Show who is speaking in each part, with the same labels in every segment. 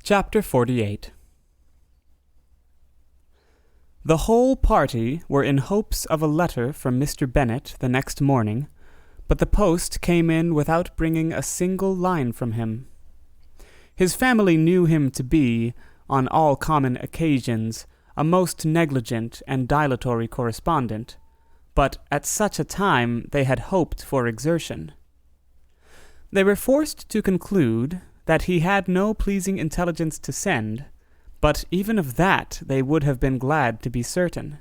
Speaker 1: Chapter 48. The whole party were in hopes of a letter from Mr. Bennet the next morning, but the post came in without bringing a single line from him. His family knew him to be, on all common occasions, a most negligent and dilatory correspondent, but at such a time they had hoped for exertion. They were forced to conclude that he had no pleasing intelligence to send, but even of that they would have been glad to be certain.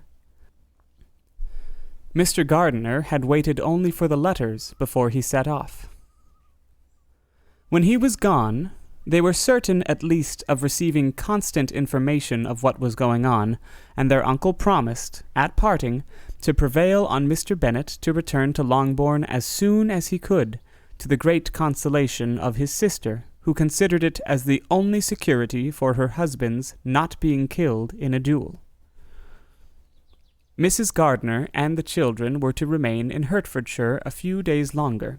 Speaker 1: Mr. Gardiner had waited only for the letters before he set off. When he was gone, they were certain at least of receiving constant information of what was going on, and their uncle promised, at parting, to prevail on Mr. Bennet to return to Longbourn as soon as he could, to the great consolation of his sister, who considered it as the only security for her husband's not being killed in a duel. Mrs. Gardiner and the children were to remain in Hertfordshire a few days longer,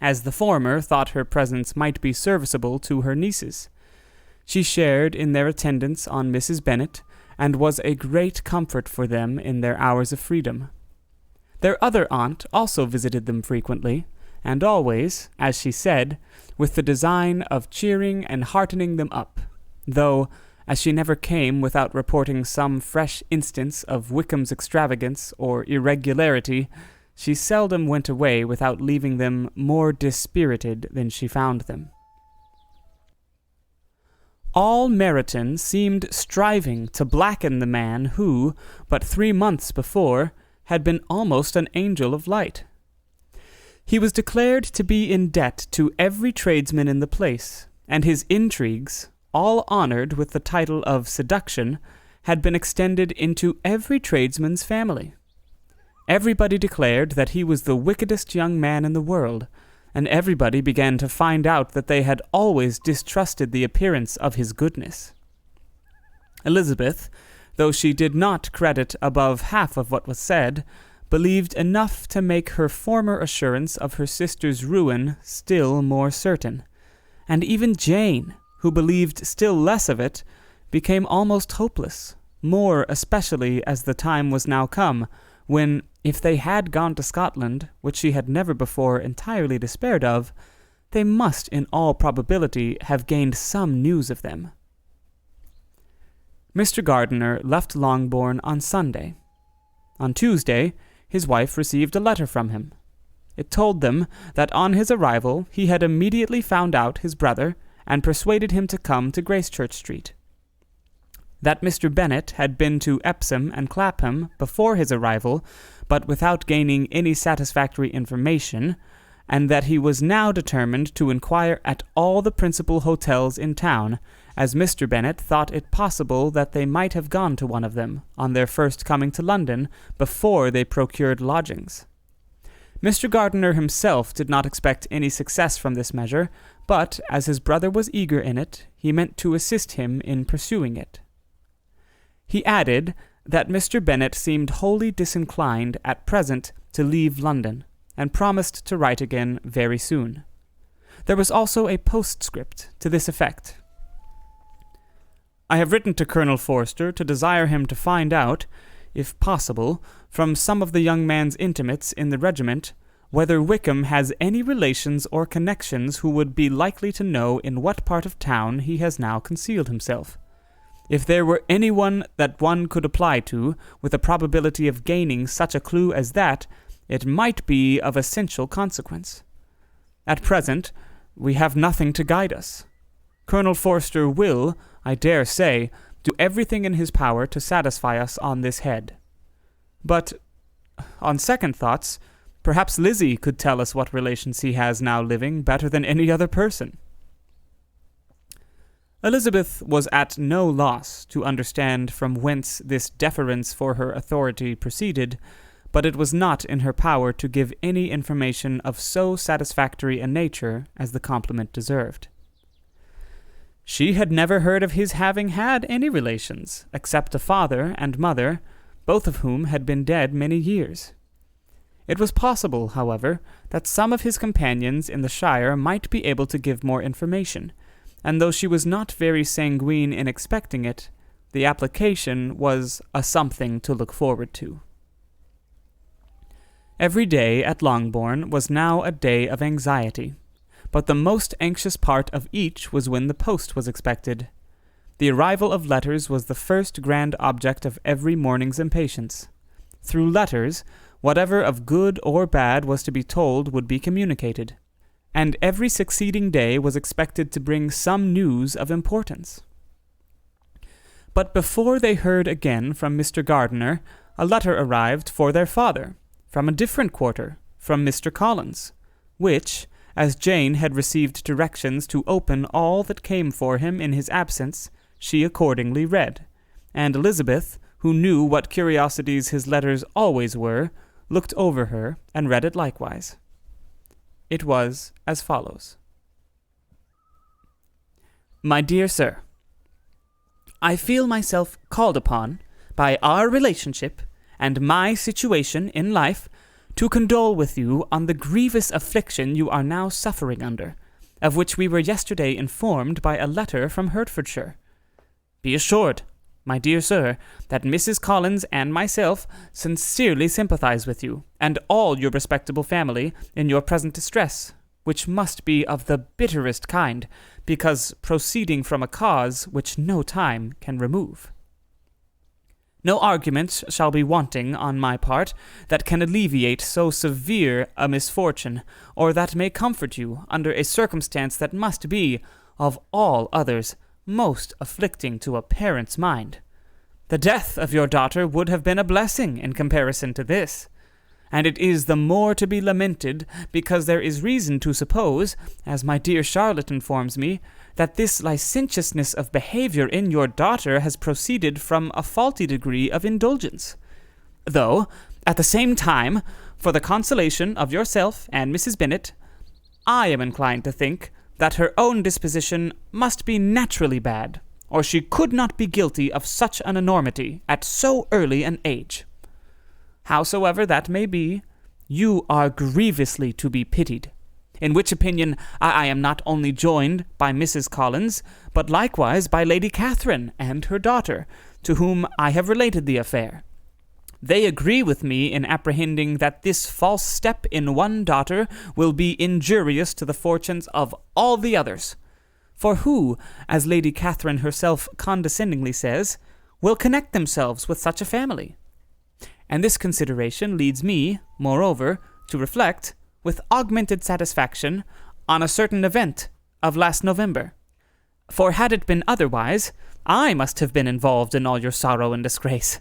Speaker 1: as the former thought her presence might be serviceable to her nieces. She shared in their attendance on Mrs. Bennet, and was a great comfort for them in their hours of freedom. Their other aunt also visited them frequently, and always, as she said, with the design of cheering and heartening them up, though, as she never came without reporting some fresh instance of Wickham's extravagance or irregularity, she seldom went away without leaving them more dispirited than she found them. All Meryton seemed striving to blacken the man who, but 3 months before, had been almost an angel of light. He was declared to be in debt to every tradesman in the place, and his intrigues, all honored with the title of seduction, had been extended into every tradesman's family. Everybody declared that he was the wickedest young man in the world, and everybody began to find out that they had always distrusted the appearance of his goodness. Elizabeth, though she did not credit above half of what was said, believed enough to make her former assurance of her sister's ruin still more certain, and even Jane, who believed still less of it, became almost hopeless, more especially as the time was now come, when, if they had gone to Scotland, which she had never before entirely despaired of, they must in all probability have gained some news of them. Mr. Gardiner left Longbourn on Sunday. On Tuesday, his wife received a letter from him. It told them that on his arrival he had immediately found out his brother and persuaded him to come to Gracechurch Street. That Mr. Bennet had been to Epsom and Clapham before his arrival, but without gaining any satisfactory information, and that he was now determined to inquire at all the principal hotels in town, as Mr. Bennet thought it possible that they might have gone to one of them, on their first coming to London, before they procured lodgings. Mr. Gardiner himself did not expect any success from this measure, but, as his brother was eager in it, he meant to assist him in pursuing it. He added that Mr. Bennet seemed wholly disinclined at present to leave London, and promised to write again very soon. There was also a postscript to this effect. I have written to Colonel Forster to desire him to find out, if possible, from some of the young man's intimates in the regiment, whether Wickham has any relations or connections who would be likely to know in what part of town he has now concealed himself. If there were anyone that one could apply to, with a probability of gaining such a clue as that, it might be of essential consequence. At present, we have nothing to guide us. Colonel Forster will, I dare say, do everything in his power to satisfy us on this head. But, on second thoughts, perhaps Lizzie could tell us what relations he has now living better than any other person. Elizabeth was at no loss to understand from whence this deference for her authority proceeded, but it was not in her power to give any information of so satisfactory a nature as the compliment deserved. She had never heard of his having had any relations, except a father and mother, both of whom had been dead many years. It was possible, however, that some of his companions in the shire might be able to give more information, and though she was not very sanguine in expecting it, the application was a something to look forward to. Every day at Longbourn was now a day of anxiety, but the most anxious part of each was when the post was expected. The arrival of letters was the first grand object of every morning's impatience. Through letters, whatever of good or bad was to be told would be communicated, and every succeeding day was expected to bring some news of importance. But before they heard again from Mr. Gardiner, a letter arrived for their father, from a different quarter, from Mr. Collins, which, as Jane had received directions to open all that came for him in his absence, she accordingly read, and Elizabeth, who knew what curiosities his letters always were, looked over her and read it likewise. It was as follows. My dear sir, I feel myself called upon, by our relationship and my situation in life, to condole with you on the grievous affliction you are now suffering under, of which we were yesterday informed by a letter from Hertfordshire. Be assured, my dear sir, that Mrs. Collins and myself sincerely sympathize with you, and all your respectable family, in your present distress, which must be of the bitterest kind, because proceeding from a cause which no time can remove. No arguments shall be wanting on my part that can alleviate so severe a misfortune, or that may comfort you under a circumstance that must be, of all others, most afflicting to a parent's mind. The death of your daughter would have been a blessing in comparison to this, and it is the more to be lamented because there is reason to suppose, as my dear Charlotte informs me, that this licentiousness of behavior in your daughter has proceeded from a faulty degree of indulgence, though, at the same time, for the consolation of yourself and Mrs. Bennet, I am inclined to think that her own disposition must be naturally bad, or she could not be guilty of such an enormity at so early an age. Howsoever that may be, you are grievously to be pitied, in which opinion I am not only joined by Mrs. Collins, but likewise by Lady Catherine and her daughter, to whom I have related the affair. They agree with me in apprehending that this false step in one daughter will be injurious to the fortunes of all the others. For who, as Lady Catherine herself condescendingly says, will connect themselves with such a family? And this consideration leads me, moreover, to reflect, with augmented satisfaction, on a certain event of last November. For had it been otherwise, I must have been involved in all your sorrow and disgrace.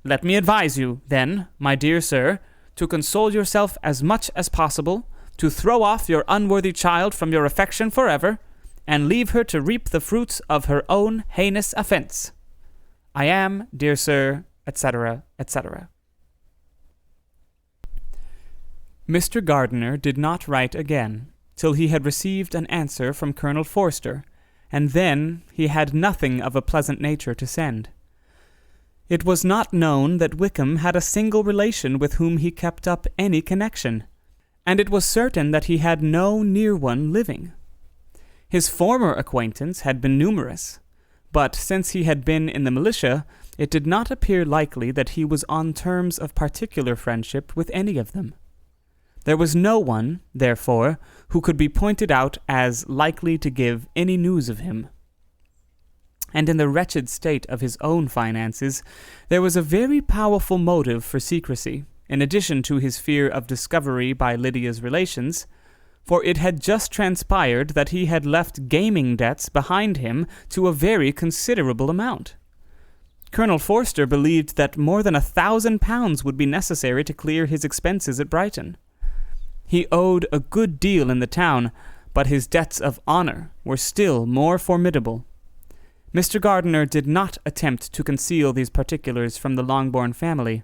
Speaker 1: Let me advise you, then, my dear sir, to console yourself as much as possible, to throw off your unworthy child from your affection forever, and leave her to reap the fruits of her own heinous offense. I am, dear sir, etc., etc. Mr. Gardiner did not write again, till he had received an answer from Colonel Forster, and then he had nothing of a pleasant nature to send. It was not known that Wickham had a single relation with whom he kept up any connection, and it was certain that he had no near one living. His former acquaintance had been numerous, but since he had been in the militia, it did not appear likely that he was on terms of particular friendship with any of them. There was no one, therefore, who could be pointed out as likely to give any news of him. And in the wretched state of his own finances, there was a very powerful motive for secrecy, in addition to his fear of discovery by Lydia's relations, for it had just transpired that he had left gaming debts behind him to a very considerable amount. Colonel Forster believed that more than £1,000 would be necessary to clear his expenses at Brighton. He owed a good deal in the town, but his debts of honor were still more formidable. Mr. Gardiner did not attempt to conceal these particulars from the Longbourn family.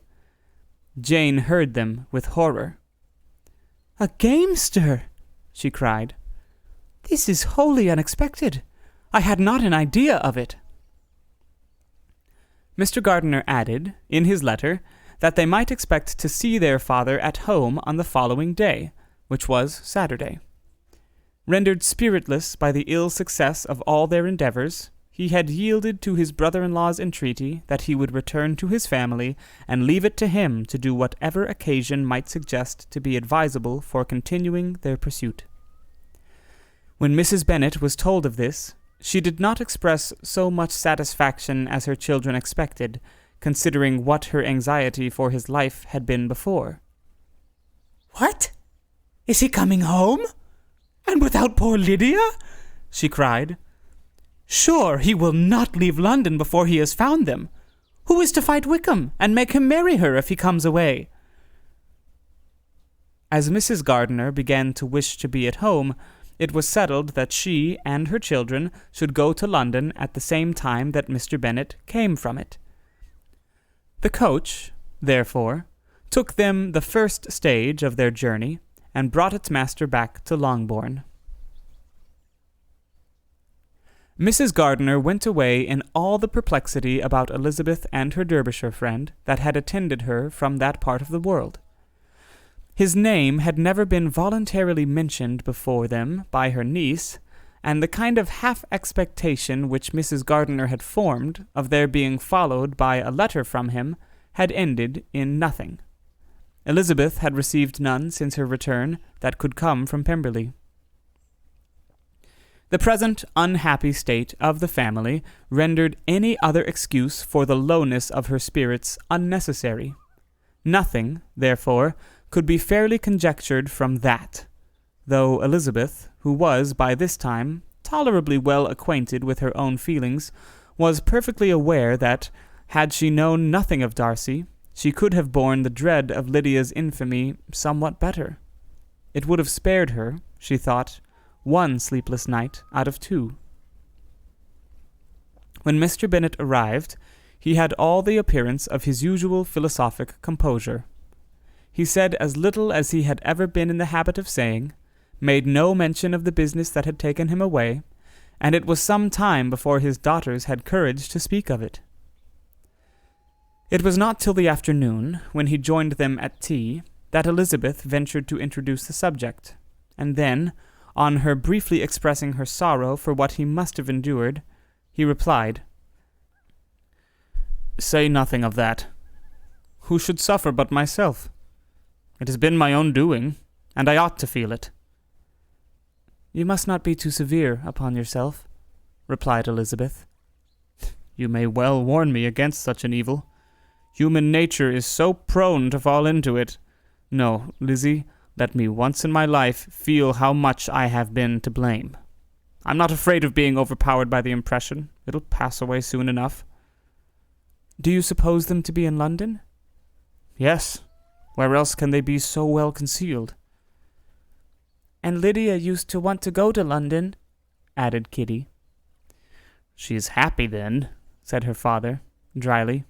Speaker 1: Jane heard them with horror. "A gamester!" she cried. "This is wholly unexpected. I had not an idea of it." Mr. Gardiner added, in his letter, that they might expect to see their father at home on the following day, which was Saturday. Rendered spiritless by the ill success of all their endeavors, he had yielded to his brother-in-law's entreaty that he would return to his family and leave it to him to do whatever occasion might suggest to be advisable for continuing their pursuit. When Mrs. Bennet was told of this, she did not express so much satisfaction as her children expected, considering what her anxiety for his life had been before.
Speaker 2: "What? Is he coming home? And without poor Lydia?" she cried. "Sure, he will not leave London before he has found them. Who is to fight Wickham and make him marry her if he comes away?" As Mrs. Gardiner began to wish to be at home, it was settled that she and her children should go to London at the same time that Mr. Bennet came from it. The coach, therefore, took them the first stage of their journey, and brought its master back to Longbourn. Mrs. Gardiner went away in all the perplexity about Elizabeth and her Derbyshire friend that had attended her from that part of the world. His name had never been voluntarily mentioned before them by her niece, and the kind of half-expectation which Mrs. Gardiner had formed of their being followed by a letter from him had ended in nothing. Elizabeth had received none since her return that could come from Pemberley. The present unhappy state of the family rendered any other excuse for the lowness of her spirits unnecessary. Nothing, therefore, could be fairly conjectured from that, though Elizabeth, who was by this time tolerably well acquainted with her own feelings, was perfectly aware that, had she known nothing of Darcy, she could have borne the dread of Lydia's infamy somewhat better. It would have spared her, she thought, one sleepless night out of 2. When Mr. Bennet arrived, he had all the appearance of his usual philosophic composure. He said as little as he had ever been in the habit of saying, made no mention of the business that had taken him away, and it was some time before his daughters had courage to speak of it. It was not till the afternoon, when he joined them at tea, that Elizabeth ventured to introduce the subject, and then, on her briefly expressing her sorrow for what he must have endured, he replied, "Say nothing of that. Who should suffer but myself? It has been my own doing, and I ought to feel it." "You must not be too severe upon yourself," replied Elizabeth. "You may well warn me against such an evil. Human nature is so prone to fall into it. No, Lizzie, let me once in my life feel how much I have been to blame. I'm not afraid of being overpowered by the impression. It'll pass away soon enough." "Do you suppose them to be in London?" "Yes. Where else can they be so well concealed?" "And Lydia used to want to go to London," added Kitty. "She is happy then," said her father, dryly,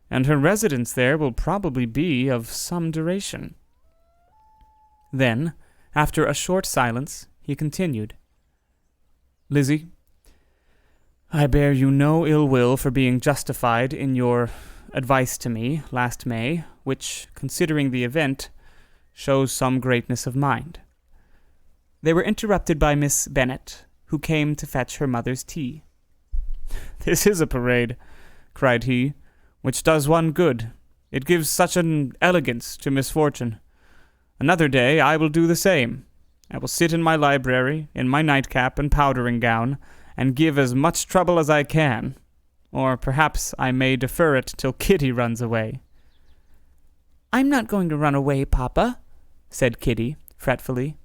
Speaker 2: "and her residence there will probably be of some duration." Then, after a short silence, he continued, "Lizzie, I bear you no ill will for being justified in your advice to me last May, which, considering the event, shows some greatness of mind." They were interrupted by Miss Bennet, who came to fetch her mother's tea. "This is a parade," cried he, "which does one good. It gives such an elegance to misfortune. Another day I will do the same. I will sit in my library, in my nightcap and powdering gown, and give as much trouble as I can. Or perhaps I may defer it till Kitty runs away." "I'm not going to run away, Papa," said Kitty, fretfully.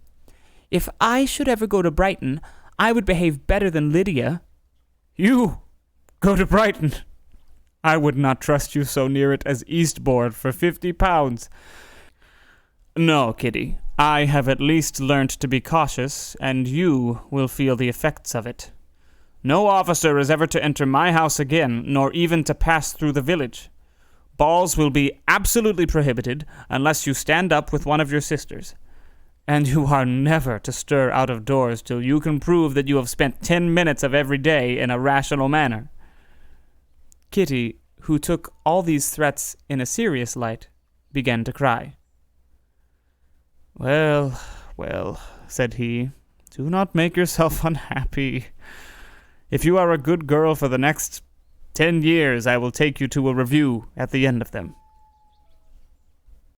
Speaker 2: "If I should ever go to Brighton, I would behave better than Lydia." "You go to Brighton? I would not trust you so near it as Eastbourne for £50. No, Kitty, I have at least learnt to be cautious, and you will feel the effects of it. No officer is ever to enter my house again, nor even to pass through the village. Balls will be absolutely prohibited, unless you stand up with one of your sisters. And you are never to stir out of doors till you can prove that you have spent 10 minutes of every day in a rational manner." Kitty, who took all these threats in a serious light, began to cry. "Well, well," said he, Do not make yourself unhappy. If you are a good girl for the next 10 years, I will take you to a review at the end of them.